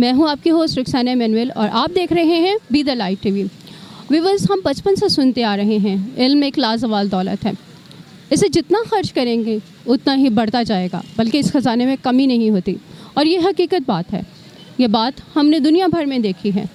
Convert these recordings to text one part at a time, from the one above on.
मैं हूं आपकी होस्ट रुखसाना मैनुअल और आप देख रहे हैं be the light TV. Viewers, हम बचपन से सुनते आ रहे हैं इल्म एक लाजवाल दौलत है, इसे जितना खर्च करेंगे उतना ही बढ़ता जाएगा, बल्कि इस ख़जाने में कमी नहीं होती। और ये हकीकत बात है, ये बात हमने दुनिया भर में देखी है।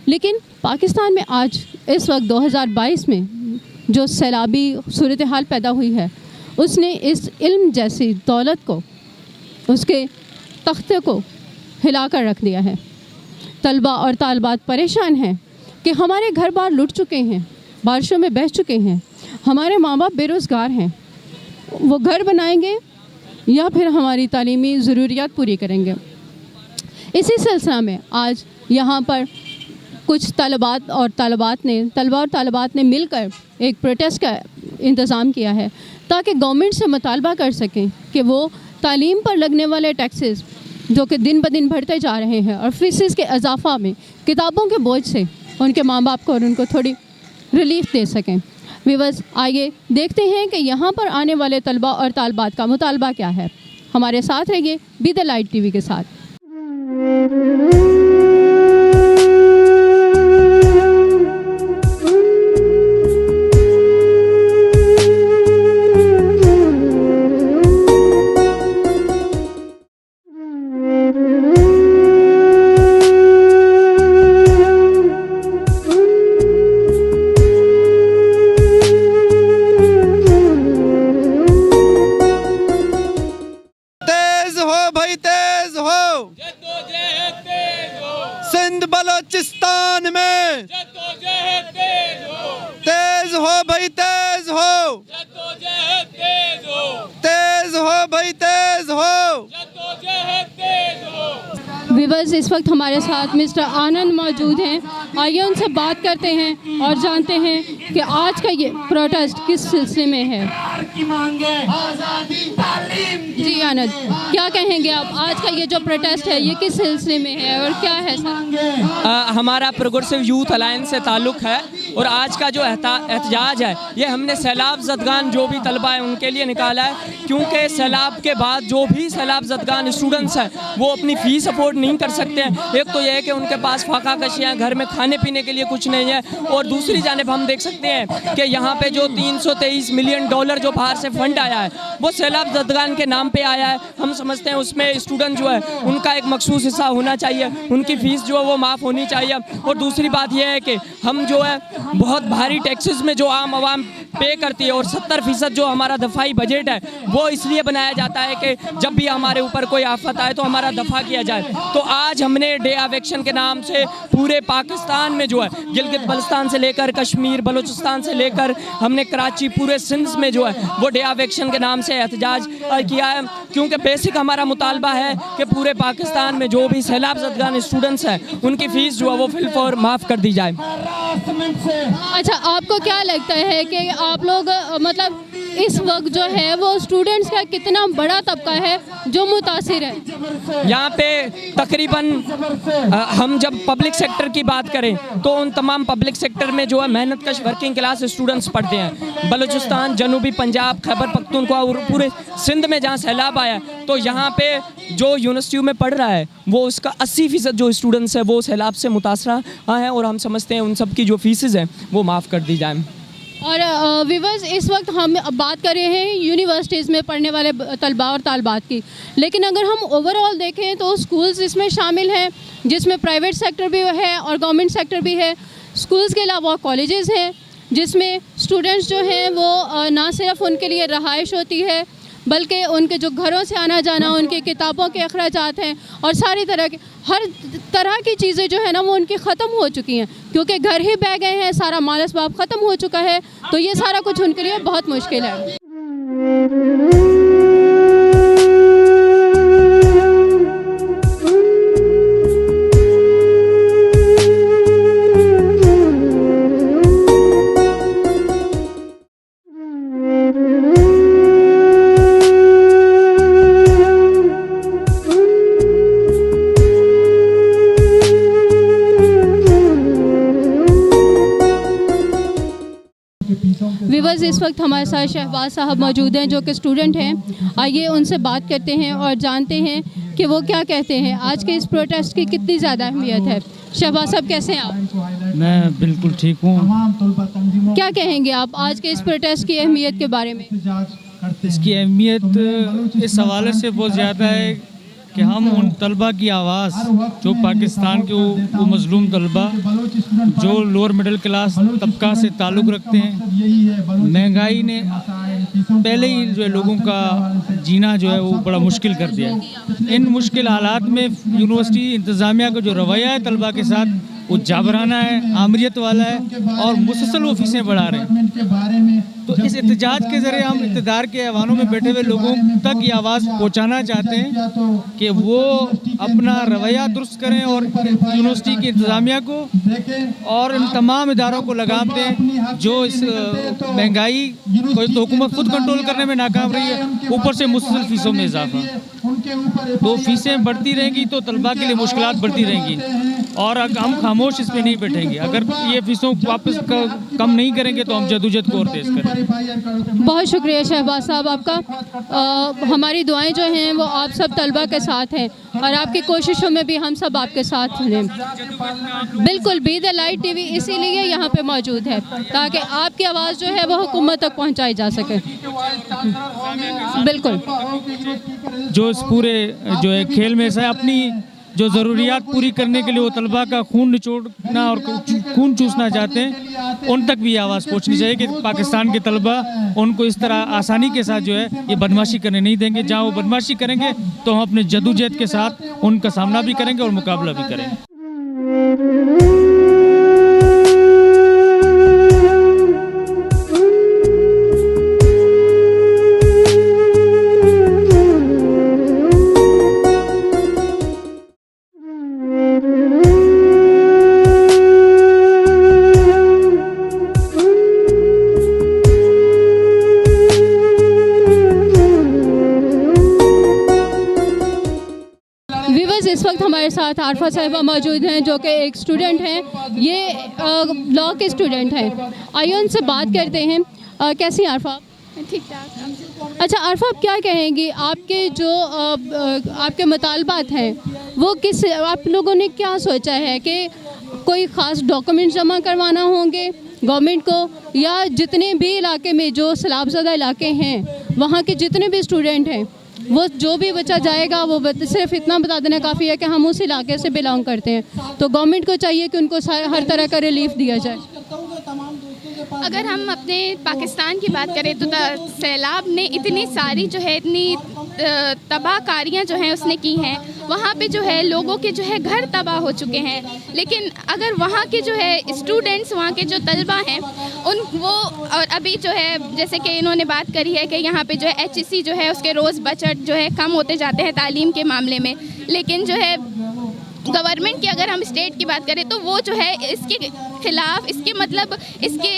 लेकिन पाकिस्तान में आज इस वक्त 2022 में जो सैलाबी सूरत हाल पैदा हुई है, उसने इस इल्म जैसी दौलत को, उसके तख्ते को हिला कर रख दिया है। तलबा और तालबात परेशान हैं कि हमारे घर बार लुट चुके हैं, बारिशों में बह चुके हैं, हमारे माँ बाप बेरोज़गार हैं, वो घर बनाएंगे या फिर हमारी तालीमी ज़रूरियात पूरी करेंगे। इसी सिलसिला में आज यहाँ पर कुछ तलबा और तालबात ने मिलकर एक प्रोटेस्ट का इंतज़ाम किया है, ताकि गवर्नमेंट से मुतालबा कर सकें कि वो तालीम पर लगने वाले टैक्सेस जो कि दिन ब दिन बढ़ते जा रहे हैं और फीसिस के इजाफा में किताबों के बोझ से उनके माँ बाप को और उनको थोड़ी रिलीफ दे सकें। व्यूअर्स, आइए देखते हैं कि यहाँ पर आने वाले तलबा और तालबात का मुतालबा क्या है। हमारे साथ रहिए बी द लाइट टीवी के साथ। सिंध बलोचिस्तान में तेज हो भाई, तेज हो, तेज हो भाई, तेज हो। व्यूअर्स, इस वक्त हमारे साथ मिस्टर आनंद मौजूद हैं। आइए उनसे बात करते हैं और जानते हैं कि आज का ये प्रोटेस्ट किस सिलसिले में है। जी आनंद, क्या कहेंगे आप, आज का ये जो प्रोटेस्ट है ये किस सिलसिले में है और क्या है सर? हमारा प्रोग्रेसिव यूथ अलायंस से ताल्लुक़ है और आज का जो एहतजाज है ये हमने सैलाब ज़दगान जो भी तलबा है उनके लिए निकाला है, क्योंकि सैलाब के बाद जो भी सैलाब ज़दगान स्टूडेंट्स हैं वो अपनी फ़ीस अफोर्ड नहीं कर सकते हैं। एक तो यह है कि उनके पास फाका कशियाँ, घर में खाने पीने के लिए कुछ नहीं है, और दूसरी जानिब हम देख सकते हैं कि यहाँ पे जो $323 मिलियन जो बाहर से फंड आया है वो सैलाब ज़दगान के नाम पे आया है। हम समझते हैं उसमें स्टूडेंट जो है उनका एक मखसूस हिस्सा होना चाहिए, उनकी फ़ीस जो है वो माफ़ होनी चाहिए। और दूसरी बात यह है कि हम जो है बहुत भारी टैक्सेस में जो आम आवाम पे करती है, और 70% जो हमारा दफाई बजट है वो इसलिए बनाया जाता है कि जब भी हमारे ऊपर कोई आफत आए तो हमारा दफ़ा किया जाए। तो आज हमने डे ऑफ एक्शन के नाम से पूरे पाकिस्तान में जो है गिलगित बल्तिस्तान से लेकर कश्मीर, बलूचिस्तान से लेकर हमने कराची, पूरे सिंध में जो है वो डे ऑफ एक्शन के नाम से एहतजाज किया है, क्योंकि बेसिक हमारा मुतालबा है कि पूरे पाकिस्तान में जो भी सैलाब ज़दगान स्टूडेंट्स हैं उनकी फ़ीस जो है वो फिलफौर माफ़ कर दी जाए। अच्छा, आपको क्या लगता है कि आप लोग मतलब इस वक्त जो है वो स्टूडेंट्स का कितना बड़ा तबका है जो मुतासिर है? यहाँ पे तकरीबन हम जब पब्लिक सेक्टर की बात करें तो उन तमाम पब्लिक सेक्टर में जो है मेहनत कश वर्किंग क्लास स्टूडेंट्स पढ़ते हैं। बलूचिस्तान, जनूबी पंजाब, खैबर पख्तूनख्वा और पूरे सिंध में जहाँ सैलाब आया तो यहाँ पे जो यूनिवर्सिटियों में पढ़ रहा है वो उसका 80% जो स्टूडेंट्स है वो सैलाब से मुतासरा हैं, और हम समझते हैं उन सब की जो फीसेस हैं वो माफ़ कर दी जाए। और व्यूअर्स, इस वक्त हम बात कर रहे हैं यूनिवर्सिटीज़ में पढ़ने वाले तलबा और तालबात की, लेकिन अगर हम ओवरऑल देखें तो स्कूल्स इसमें शामिल हैं, जिसमें प्राइवेट सेक्टर भी है और गवर्नमेंट सेक्टर भी है। स्कूल्स के अलावा कॉलेजेस हैं जिसमें स्टूडेंट्स जो हैं वो ना सिर्फ उनके लिए रहाइश होती है, बल्कि उनके जो घरों से आना जाना, उनकी किताबों के अखराजात हैं और सारी तरह के हर तरह की चीज़ें जो है ना वो उनकी ख़त्म हो चुकी हैं, क्योंकि घर ही बह गए हैं, सारा माल असबाब ख़त्म हो चुका है, तो ये सारा कुछ उनके लिए बहुत मुश्किल है। व्यूअर्स, इस वक्त हमारे साथ शहबाज साहब मौजूद हैं जो कि स्टूडेंट हैं। आइए उनसे बात करते हैं और जानते हैं कि वो क्या कहते हैं, आज के इस प्रोटेस्ट की कितनी ज़्यादा अहमियत है। शहबाज साहब कैसे हैं आप? मैं बिल्कुल ठीक हूँ। क्या कहेंगे आप आज के इस प्रोटेस्ट की अहमियत के बारे में? इसकी अहमियत इस हवाले से बहुत ज़्यादा है कि हम उन तलबा की आवाज़ जो पाकिस्तान के वो मज़लूम तलबा जो लोअर मिडिल क्लास तबका से ताल्लुक़ रखते हैं, महंगाई ने पहले ही जो है लोगों का जीना जो है वो बड़ा मुश्किल कर दिया है। इन मुश्किल हालात में यूनिवर्सिटी इंतज़ामिया का जो रवैया है तलबा के साथ वो जाबराना है, आमरीत वाला है और मुसलसल वो फीसें बढ़ा रहे हैं। तो इस एहतजाज के ज़रिए हम इक़्तिदार के ऐवानों में बैठे हुए लोगों तक ये आवाज़ पहुंचाना चाहते हैं कि वो अपना रवैया दुरुस्त करें और यूनिवर्सिटी की इंतज़ामिया को और इन तमाम इदारों को लगाम दें जो इस महंगाई को तो हुकूमत खुद कंट्रोल करने में नाकाम रही है, ऊपर से मुसलसल फ़ीसों में इजाफा। तो फ़ीसें बढ़ती रहेंगी तो तलबा के लिए मुश्किलात बढ़ती रहेंगी और हम खामोश इस पर नहीं बैठेंगे। अगर ये फ़ीसों वापस कम नहीं करेंगे तो हम जदोजहद को और तेज़ करेंगे। बहुत शुक्रिया शहबाज साहब आपका। हमारी दुआएं जो हैं वो आप सब तलबा के साथ हैं और आपकी कोशिशों में भी हम सब आपके साथ हैं। बिल्कुल, बी द लाइट टीवी इसीलिए यहाँ पे मौजूद है ताकि आपकी आवाज़ जो है वो हुकूमत तक पहुँचाई जा सके। बिल्कुल, जो इस पूरे जो है खेल में से अपनी जो ज़रूरियात पूरी करने के लिए वो तलबा का खून निचोड़ना और खून चूसना चाहते हैं, उन तक भी ये आवाज़ पहुँचनी चाहिए कि पाकिस्तान के तलबा उनको इस तरह आसानी के साथ जो है ये बदमाशी करने नहीं देंगे। जहाँ वो बदमाशी करेंगे तो हम अपने जदोजहद के साथ उनका सामना भी करेंगे और मुकाबला भी करेंगे। इस वक्त हमारे साथ आरफा साहिबा मौजूद हैं जो कि एक स्टूडेंट हैं, ये लॉ के स्टूडेंट हैं। आइए उनसे बात करते हैं। कैसी हैं आरफा? ठीक ठाक। अच्छा आरफा, आप क्या कहेंगी, आपके जो आपके मुतालबात हैं वो किस, आप लोगों ने क्या सोचा है कि कोई ख़ास डॉक्यूमेंट जमा करवाना होंगे गवर्नमेंट को, या जितने भी इलाके में जो सैलाबज़दा इलाके हैं वहाँ के जितने भी स्टूडेंट हैं वो जो भी बच्चा जाएगा वो सिर्फ इतना बता देना काफ़ी है कि हम उस इलाके से बिलोंग करते हैं, तो गवर्नमेंट को चाहिए कि उनको हर तरह का रिलीफ दिया जाए। अगर हम अपने पाकिस्तान की बात करें तो सैलाब ने इतनी सारी जो है इतनी तबाहकारियाँ जो हैं उसने की हैं। वहाँ पे जो है लोगों के जो है घर तबाह हो चुके हैं, लेकिन अगर वहाँ के जो है स्टूडेंट्स, वहाँ के जो तलबा हैं वो, और अभी जो है जैसे कि इन्होंने बात करी है कि यहाँ पे जो है HEC जो है उसके रोज़ बजट जो है कम होते जाते हैं तालीम के मामले में, लेकिन जो है गवर्नमेंट की अगर हम स्टेट की बात करें तो वो जो है इसके खिलाफ, इसके मतलब इसके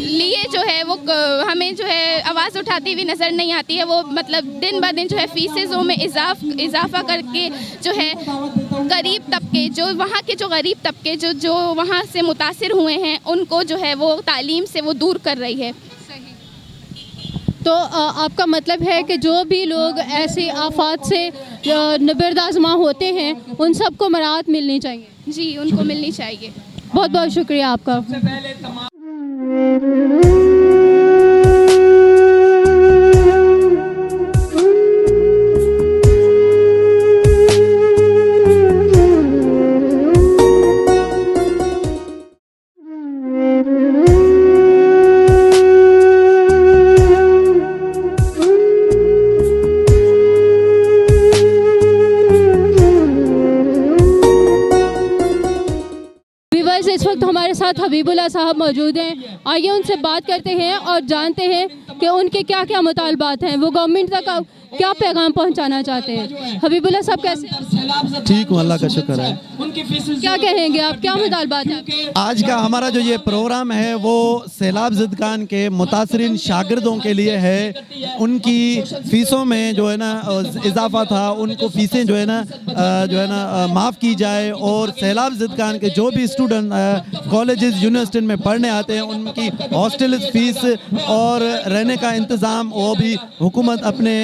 लिए जो है वो हमें जो है आवाज़ उठाती हुई नज़र नहीं आती है। वो मतलब दिन ब दिन जो है फीसेज़ों में इजाफा करके जो है गरीब तबके, जो वहाँ के जो गरीब तबके जो वहाँ से मुतासिर हुए हैं उनको जो है वो तालीम से वो दूर कर रही है। तो आपका मतलब है कि जो भी लोग ऐसे आफात से नबरदाज़मा होते हैं उन सबको मराहत मिलनी चाहिए? जी, उनको मिलनी चाहिए। बहुत बहुत शुक्रिया आपका। इस वक्त हमारे साथ हबीबुल्लाह साहब मौजूद हैं। आइए उनसे बात करते हैं और जानते हैं कि उनके क्या क्या मुतालबात हैं, वो गवर्नमेंट तक क्या पैगाम पहुंचाना चाहते हैं। हबीबुल्लाह साहब कैसे हैं? ठीक हूँ, अल्लाह का शुक्र है। क्या कहेंगे आप, क्या मुतालबात हैं? आज का हमारा जो ये प्रोग्राम है वो सैलाब ज़दगान के मुतासरीन शागिर्दों के लिए है। उनकी फ़ीसों में जो है ना इजाफा था, उनको फ़ीसें जो है ना माफ़ की जाए और सैलाब ज़दगान के जो भी स्टूडेंट कॉलेजेस यूनिवर्सिटी में पढ़ने आते हैं उनकी हॉस्टल फ़ीस और रहने का इंतज़ाम वो भी हुकूमत अपने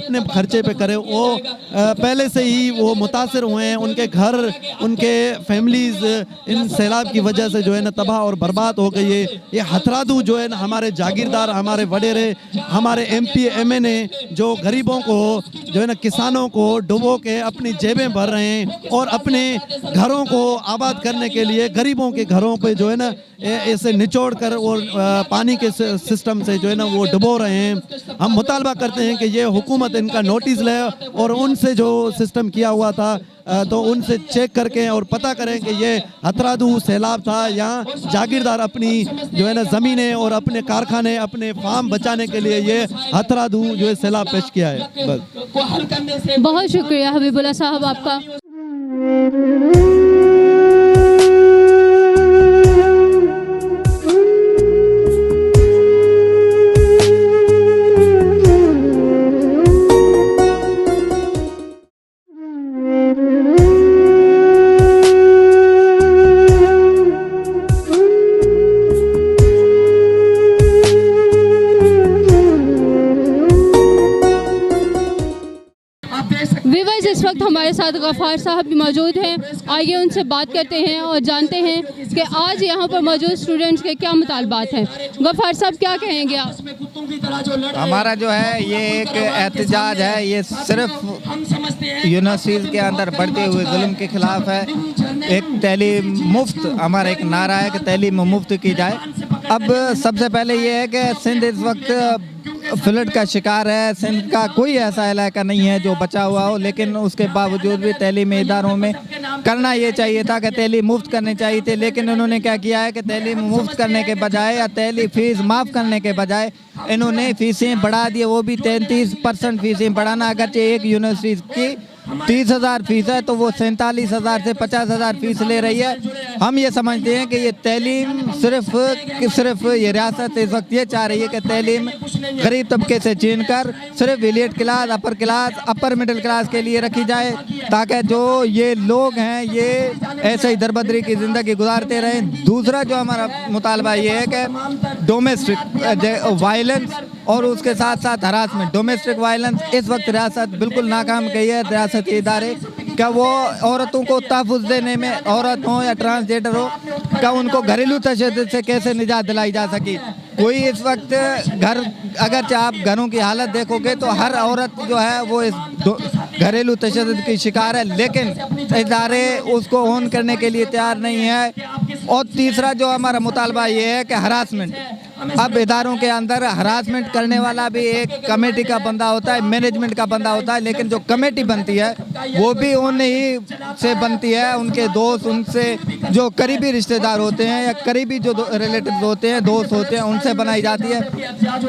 अपने खर्चे पे करे, वो पहले से ही वो मुतासिर हुए हैं, उनके घर, उनके फैमिलीज इन सैलाब की वजह से जो है ना तबाह और बर्बाद हो गई है। ये हथरादू जो है ना हमारे जागीरदार, हमारे वडेरे, हमारे MP MNA जो गरीबों को जो है ना किसानों को डुबो के अपनी जेबें भर रहे हैं और अपने घरों को आबाद करने के लिए गरीबों के घरों पे जो है ना ऐसे निचोड़ कर और पानी के सिस्टम से जो है ना वो डुबो रहे हैं। हम मुतालबा करते हैं कि ये हुकूमत इनका नोटिस ले और उनसे जो सिस्टम किया हुआ था तो उनसे चेक करके और पता करें कि ये हथरादू सैलाब था, यहाँ जागीरदार अपनी जो है ना ज़मीनें और अपने कारखाने, अपने फार्म बचाने के लिए ये हथरादू जो है सैलाब पेश किया है। बस बहुत शुक्रिया हबीबुल्लाह साहब आपका। व्यूअर्स, इस वक्त हमारे साथ गफ़ार साहब भी मौजूद हैं। आइए उनसे बात करते हैं और जानते हैं कि आज यहाँ पर मौजूद स्टूडेंट्स के क्या मुतालबात हैं। गफ़ार साहब, क्या कहेंगे आप? हमारा जो है ये एक एहतजाज है, ये सिर्फ यूनिवर्सिटीज़ के अंदर बढ़ते हुए जुल्म के खिलाफ है। एक तैलीम मुफ्त, हमारा एक नारा है कि तैलीम मुफ्त की जाए। अब सबसे पहले ये है कि सिंध इस वक्त फ्लड का शिकार है। सिंध का कोई ऐसा इलाका नहीं है जो बचा हुआ हो, लेकिन उसके बावजूद भी तैलीमी इदारों में करना ये चाहिए था कि तैलीम मुफ्त करनी चाहिए थी। लेकिन उन्होंने क्या किया है कि तैलीम मुफ्त करने के बजाय या तैलीम फ़ीस माफ़ करने के बजाय इन्होंने फ़ीसें बढ़ा दी। वो भी 33% फ़ीसें बढ़ाना। अगरचे एक यूनिवर्सिटी की 30,000 फीस है तो वो 47,000 से 50,000 फीस ले रही है। हम ये समझते हैं कि ये तैलीम सिर्फ ये रियासत इस वक्त ये चाह रही है कि तैलीम गरीब तबके से छीन कर सिर्फ elite class, upper middle class के लिए रखी जाए, ताकि जो ये लोग हैं ये ऐसे ही दरबदरी की ज़िंदगी गुजारते रहें। दूसरा जो हमारा मुतालबा ये है कि डोमेस्टिक वायलेंस और उसके साथ साथ हरासमेंट। डोमेस्टिक वायलेंस इस वक्त रियासत बिल्कुल नाकाम गई है। रियासती इदारे क्या वो औरतों को तहफ़्फ़ुज़ देने में, औरत हो या ट्रांसजेंडर हो, क्या उनको घरेलू तशद्दुद से कैसे निजात दिलाई जा सकी? कोई इस वक्त घर, अगर आप घरों की हालत देखोगे तो हर औरत जो है वो इस घरेलू तशद्दुद की शिकार है, लेकिन इदारे उसको ऑन करने के लिए तैयार नहीं है। और तीसरा जो हमारा मुतालबा ये है कि हरासमेंट। अब इदारों के अंदर हरासमेंट करने वाला भी एक कमेटी का बंदा होता है, मैनेजमेंट का बंदा होता है, लेकिन जो कमेटी बनती है वो भी उन्हीं ही से बनती है। उनके दोस्त, उनसे जो करीबी रिश्तेदार होते हैं या करीबी जो रिलेटिव्स होते हैं, दोस्त होते हैं, उनसे बनाई जाती है।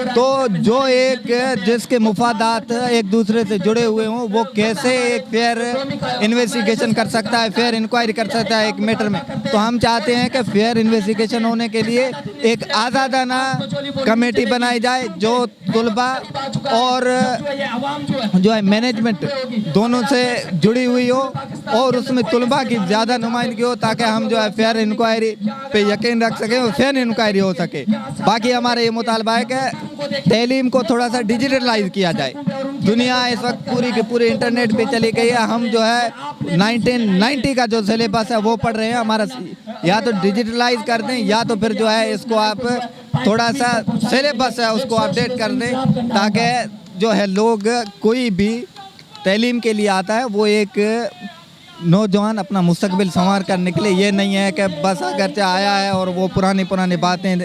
तो जो एक जिसके मुफादात एक दूसरे से जुड़े हुए हों वो कैसे एक फेयर इन्वेस्टिगेशन कर सकता है, फेयर इंक्वायरी कर सकता है एक मैटर में। तो हम चाहते हैं कि फेयर इन्वेस्टिगेशन होने के लिए एक आज़ादाना कमेटी बनाई जाए जो तुलबा और जो है मैनेजमेंट दोनों से जुड़ी हुई हो और उसमें तुलबा की ज़्यादा नुमाइंदगी हो, ताकि हम जो है फेयर इंक्वायरी पे यकीन रख सकें और फेयर इंक्वायरी हो सके। बाकी हमारा ये मुतालबा है कि तैलीम को थोड़ा सा डिजिटलाइज किया जाए। दुनिया इस वक्त पूरी की पूरी इंटरनेट पे चली गई है। हम जो है 1990 का जो सिलेबस है वो पढ़ रहे हैं। हमारा या तो डिजिटलाइज कर दें या तो फिर जो है इसको आप थोड़ा सा सिलेबस है उसको अपडेट कर दें, ताकि जो है लोग कोई भी तैलीम के लिए आता है वो एक नौजवान अपना मुस्तकबिल संवार कर निकले। ये नहीं है कि बस अगर आया है और वो पुरानी बातें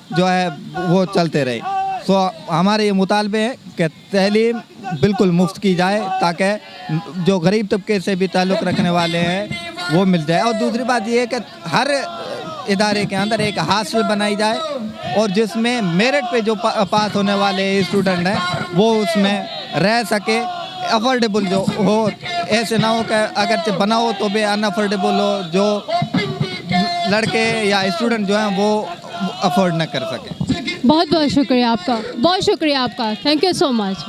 जो है वो चलते रहे। तो हमारे ये मुतालबे हैं कि तैलीम बिल्कुल मुफ्त की जाए, ताकि जो गरीब तबके से भी ताल्लुक़ रखने वाले हैं वो मिल जाए। और दूसरी बात ये है कि हर इदारे के अंदर एक हॉस्टल बनाई जाए और जिसमें मेरिट पे जो पास होने वाले स्टूडेंट हैं वो उसमें रह सके, अफोर्डेबल जो हो। ऐसे ना हो कि अगर बना हो तो भी अनअफोर्डेबल हो, जो लड़के या स्टूडेंट जो हैं वो अफोर्ड ना कर सके। बहुत बहुत शुक्रिया आपका, बहुत शुक्रिया आपका। Thank you so much.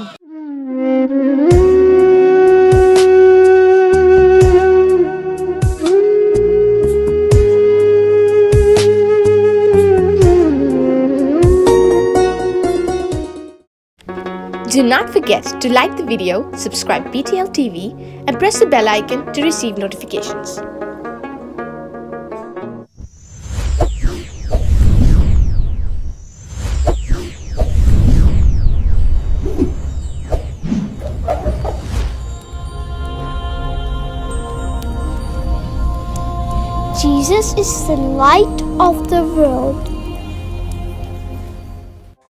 Do not forget to like the video, subscribe BTL TV, and press the bell icon to receive notifications. Jesus is the light of the world.